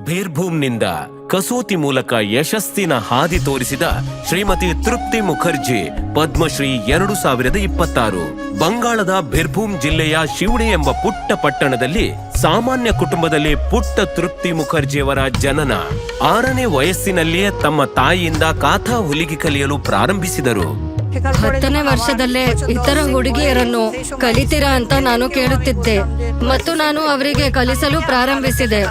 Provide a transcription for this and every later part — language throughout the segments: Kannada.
ಬೀರ್ಭೂಮ್ನಿಂದ ಕಸೂತಿ ಮೂಲಕ ಯಶಸ್ಸಿನ ಹಾದಿ ತೋರಿಸಿದ ಶ್ರೀಮತಿ ತೃಪ್ತಿ ಮುಖರ್ಜಿ ಪದ್ಮಶ್ರೀ 2026. ಬಂಗಾಳದ ಬೀರ್ಭೂಮ್ ಜಿಲ್ಲೆಯ ಶಿವಣಿ ಎಂಬ ಪುಟ್ಟ ಪಟ್ಟಣದಲ್ಲಿ ಸಾಮಾನ್ಯ ಕುಟುಂಬದಲ್ಲಿ ಪುಟ್ಟ ತೃಪ್ತಿ ಮುಖರ್ಜಿಯವರ ಜನನ. 6ನೇ ವಯಸ್ಸಿನಲ್ಲಿಯೇ ತಮ್ಮ ತಾಯಿಯಿಂದ ಕಾಥಾ ಹೊಲಿಗೆ ಕಲಿಯಲು ಪ್ರಾರಂಭಿಸಿದರು. 10ನೇ ವರ್ಷದಲ್ಲೇ ಇತರ ಹುಡುಗಿಯರನ್ನು ಕಲಿತೀರಾ ಅಂತ ನಾನು ಕೇಳುತ್ತಿದ್ದೆ ಮತ್ತು ನಾನು ಅವರಿಗೆ ಕಲಿಸಲು ಪ್ರಾರಂಭಿಸಿದೆ.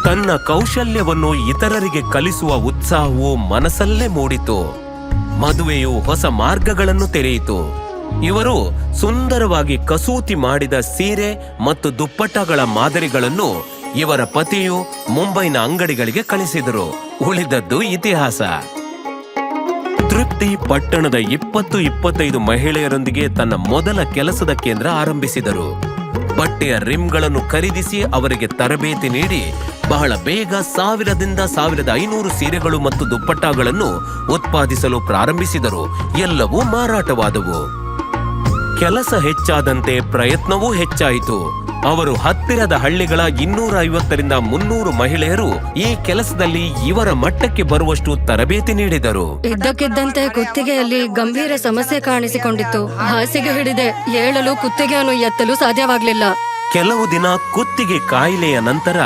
ತನ್ನ ಕೌಶಲ್ಯವನ್ನು ಇತರರಿಗೆ ಕಲಿಸುವ ಉತ್ಸಾಹವು ಮನಸ್ಸಲ್ಲೇ ಮೂಡಿತು. ಮದುವೆಯು ಹೊಸ ಮಾರ್ಗಗಳನ್ನು ತೆರೆಯಿತು. ಇವರು ಸುಂದರವಾಗಿ ಕಸೂತಿ ಮಾಡಿದ ಸೀರೆ ಮತ್ತು ದುಪ್ಪಟ್ಟಗಳ ಮಾದರಿಗಳನ್ನು ಇವರ ಪತಿಯು ಮುಂಬೈನ ಅಂಗಡಿಗಳಿಗೆ ಕಳಿಸಿದರು. ಉಳಿದದ್ದು ಇತಿಹಾಸ. ತೃಪ್ತಿ ಪಟ್ಟಣದ 20-25 ಮಹಿಳೆಯರೊಂದಿಗೆ ತನ್ನ ಮೊದಲ ಕೆಲಸದ ಕೇಂದ್ರ ಆರಂಭಿಸಿದರು. ಬಟ್ಟೆಯ ರಿಮ್ಗಳನ್ನು ಖರೀದಿಸಿ ಅವರಿಗೆ ತರಬೇತಿ ನೀಡಿ ಬಹಳ ಬೇಗ 1000ದಿಂದ 1500 ಸೀರೆಗಳು ಮತ್ತು ದುಪ್ಪಟ್ಟಗಳನ್ನು ಉತ್ಪಾದಿಸಲು ಪ್ರಾರಂಭಿಸಿದರು. ಎಲ್ಲವೂ ಮಾರಾಟವಾದವು. ಕೆಲಸ ಹೆಚ್ಚಾದಂತೆ ಪ್ರಯತ್ನವೂ ಹೆಚ್ಚಾಯಿತು. ಅವರು ಹತ್ತಿರದ ಹಳ್ಳಿಗಳ 250ರಿಂದ 300 ಮಹಿಳೆಯರು ಈ ಕೆಲಸದಲ್ಲಿ ಇವರ ಮಟ್ಟಕ್ಕೆ ಬರುವಷ್ಟು ತರಬೇತಿ ನೀಡಿದರು. ಇದ್ದಕ್ಕಿದ್ದಂತೆ ಕುತ್ತಿಗೆಯಲ್ಲಿ ಗಂಭೀರ ಸಮಸ್ಯೆ ಕಾಣಿಸಿಕೊಂಡಿತ್ತು. ಹಾಸಿಗೆ ಹಿಡಿದೆ ಏಳಲು ಕುತ್ತಿಗೆಯನ್ನು ಎತ್ತಲು ಸಾಧ್ಯವಾಗಲಿಲ್ಲ. ಕೆಲವು ದಿನ ಕುತ್ತಿಗೆ ಕಾಯಿಲೆಯ ನಂತರ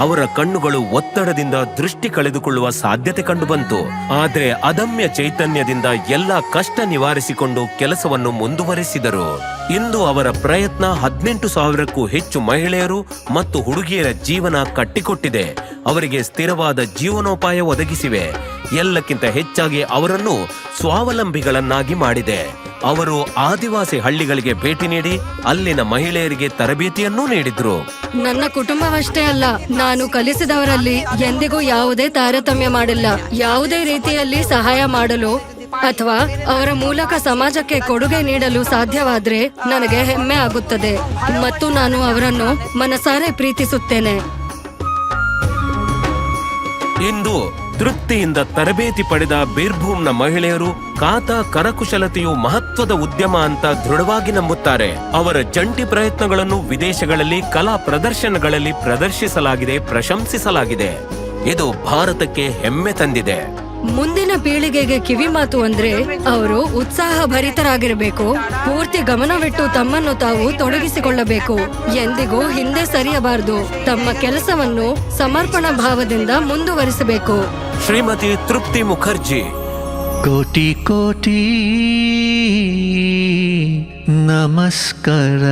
ಅವರ ಕಣ್ಣುಗಳು ಒತ್ತಡದಿಂದ ದೃಷ್ಟಿ ಕಳೆದುಕೊಳ್ಳುವ ಸಾಧ್ಯತೆ ಕಂಡುಬಂತು. ಆದರೆ ಅದಮ್ಯ ಚೈತನ್ಯದಿಂದ ಎಲ್ಲ ಕಷ್ಟ ನಿವಾರಿಸಿಕೊಂಡು ಕೆಲಸವನ್ನು ಮುಂದುವರೆಸಿದರು. ಇಂದು ಅವರ ಪ್ರಯತ್ನ 18,000ಕ್ಕೂ ಹೆಚ್ಚು ಮಹಿಳೆಯರು ಮತ್ತು ಹುಡುಗಿಯರ ಜೀವನ ಕಟ್ಟಿಕೊಟ್ಟಿದೆ. ಅವರಿಗೆ ಸ್ಥಿರವಾದ ಜೀವನೋಪಾಯ ಒದಗಿಸಿವೆ. ಎಲ್ಲಕ್ಕಿಂತ ಹೆಚ್ಚಾಗಿ ಅವರನ್ನು ಸ್ವಾವಲಂಬಿಗಳನ್ನಾಗಿ ಮಾಡಿದೆ. ಅವರು ಆದಿವಾಸಿ ಹಳ್ಳಿಗಳಿಗೆ ಭೇಟಿ ನೀಡಿ ಅಲ್ಲಿನ ಮಹಿಳೆಯರಿಗೆ ತರಬೇತಿಯನ್ನೂ ನೀಡಿದ್ರು. ನನ್ನ ಕುಟುಂಬವಷ್ಟೇ ಅಲ್ಲ, ನಾನು ಕಲಿಸಿದವರಲ್ಲಿ ಎಂದಿಗೂ ಯಾವುದೇ ತಾರತಮ್ಯ ಮಾಡಿಲ್ಲ. ಯಾವುದೇ ರೀತಿಯಲ್ಲಿ ಸಹಾಯ ಮಾಡಲು ಅಥವಾ ಅವರ ಮೂಲಕ ಸಮಾಜಕ್ಕೆ ಕೊಡುಗೆ ನೀಡಲು ಸಾಧ್ಯವಾದ್ರೆ ನನಗೆ ಹೆಮ್ಮೆ ಆಗುತ್ತದೆ ಮತ್ತು ನಾನು ಅವರನ್ನು ಮನಸಾರೆ ಪ್ರೀತಿಸುತ್ತೇನೆ. ಇಂದು ತೃಪ್ತಿಯಿಂದ ತರಬೇತಿ ಪಡೆದ ಬೀರ್ಭೂಮ್ನ ಮಹಿಳೆಯರು ಕಾಥಾ ಕರಕುಶಲತೆಯು ಮಹತ್ವದ ಉದ್ಯಮ ಅಂತ ದೃಢವಾಗಿ ನಂಬುತ್ತಾರೆ. ಅವರ ಜಂಟಿ ಪ್ರಯತ್ನಗಳನ್ನು ವಿದೇಶಗಳಲ್ಲಿ ಕಲಾ ಪ್ರದರ್ಶನಗಳಲ್ಲಿ ಪ್ರದರ್ಶಿಸಲಾಗಿದೆ, ಪ್ರಶಂಸಿಸಲಾಗಿದೆ. ಇದು ಭಾರತಕ್ಕೆ ಹೆಮ್ಮೆ ತಂದಿದೆ. ಮುಂದಿನ ಪೀಳಿಗೆಗೆ ಕಿವಿ ಮಾತು ಅಂದ್ರೆ ಅವರು ಉತ್ಸಾಹ ಭರಿತರಾಗಿರಬೇಕು, ಪೂರ್ತಿ ಗಮನವಿಟ್ಟು ತಮ್ಮನ್ನು ತಾವು ತೊಡಗಿಸಿಕೊಳ್ಳಬೇಕು, ಎಂದಿಗೂ ಹಿಂದೆ ಸರಿಯಬಾರದು, ತಮ್ಮ ಕೆಲಸವನ್ನು ಸಮರ್ಪಣಾ ಭಾವದಿಂದ ಮುಂದುವರಿಸಬೇಕು. ಶ್ರೀಮತಿ ತೃಪ್ತಿ ಮುಖರ್ಜಿ. ಕೋಟಿ ಕೋಟಿ ನಮಸ್ಕಾರ.